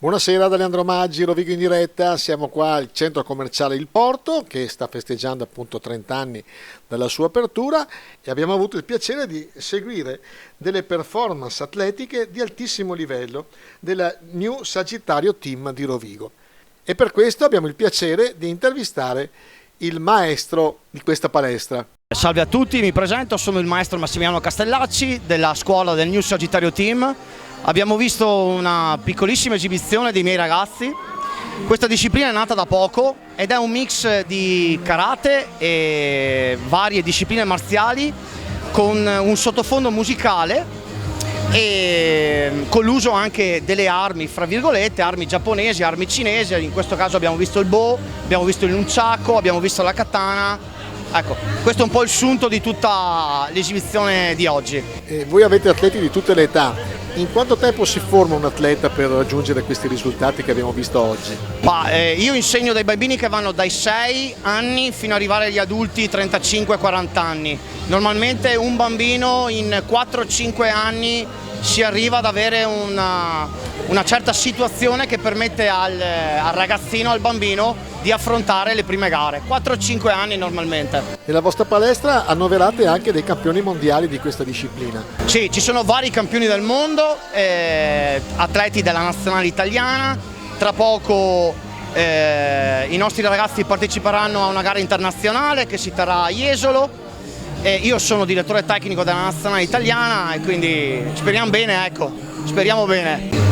Buonasera da Leandro Maggi, Rovigo in diretta, siamo qua al centro commerciale Il Porto che sta festeggiando appunto 30 anni dalla sua apertura e abbiamo avuto il piacere di seguire delle performance atletiche di altissimo livello della New Sagittario Team di Rovigo e per questo abbiamo il piacere di intervistare il maestro di questa palestra. Salve a tutti, mi presento, sono il maestro Massimiliano Castellacci della scuola del New Sagittario Team. Abbiamo visto una piccolissima esibizione dei miei ragazzi. Questa disciplina è nata da poco ed è un mix di karate e varie discipline marziali con un sottofondo musicale e con l'uso anche delle armi, fra virgolette, armi giapponesi, armi cinesi. In questo caso abbiamo visto il bo, abbiamo visto il nunchaku, abbiamo visto la katana. Ecco, questo è un po' il sunto di tutta l'esibizione di oggi. Voi avete atleti di tutte le età. In quanto tempo si forma un atleta per raggiungere questi risultati che abbiamo visto oggi? Io insegno dai bambini che vanno dai 6 anni fino ad arrivare agli adulti 35-40 anni. Normalmente un bambino in 4-5 anni si arriva ad avere una certa situazione che permette al ragazzino, al bambino, di affrontare le prime gare. 4-5 anni normalmente. Nella vostra palestra annoverate anche dei campioni mondiali di questa disciplina? Sì, ci sono vari campioni del mondo, atleti della nazionale italiana. Tra poco i nostri ragazzi parteciperanno a una gara internazionale che si terrà a Jesolo. Io sono direttore tecnico della nazionale italiana e quindi speriamo bene, ecco, speriamo bene.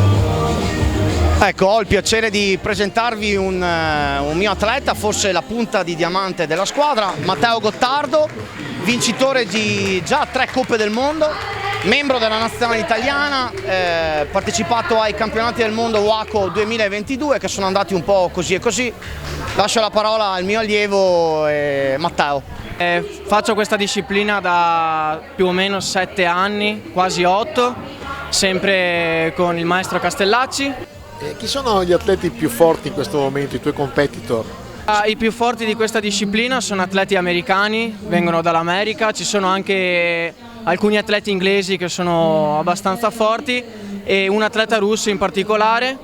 Ecco, ho il piacere di presentarvi un mio atleta, forse la punta di diamante della squadra, Matteo Gottardo, vincitore di già 3 Coppe del Mondo, membro della nazionale italiana, partecipato ai campionati del mondo WACO 2022 che sono andati un po' così e così. Lascio la parola al mio allievo Matteo. Faccio questa disciplina da più o meno 7 anni, quasi 8, sempre con il maestro Castellacci. Chi sono gli atleti più forti in questo momento, i tuoi competitor? I più forti di questa disciplina sono atleti americani, vengono dall'America, ci sono anche alcuni atleti inglesi che sono abbastanza forti e un atleta russo in particolare,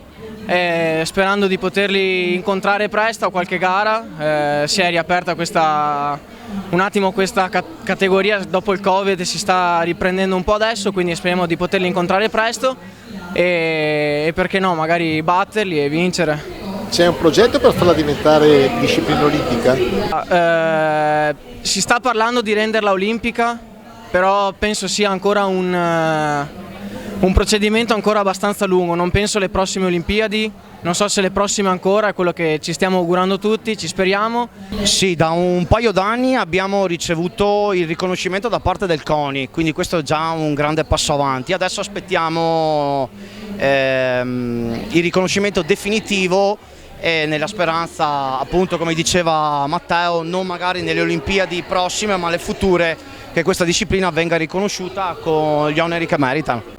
sperando di poterli incontrare presto a qualche gara. Si è riaperta un attimo questa categoria dopo il Covid, si sta riprendendo un po' adesso, quindi speriamo di poterli incontrare presto e perché no, magari batterli e vincere. C'è un progetto per farla diventare disciplina olimpica? Si sta parlando di renderla olimpica, però penso sia ancora un procedimento ancora abbastanza lungo. Non penso alle prossime Olimpiadi, non so se le prossime ancora, è quello che ci stiamo augurando tutti, ci speriamo. Sì, da un paio d'anni abbiamo ricevuto il riconoscimento da parte del CONI, quindi questo è già un grande passo avanti. Adesso aspettiamo il riconoscimento definitivo nella speranza, appunto, come diceva Matteo, non magari nelle Olimpiadi prossime ma le future, che questa disciplina venga riconosciuta con gli oneri che merita.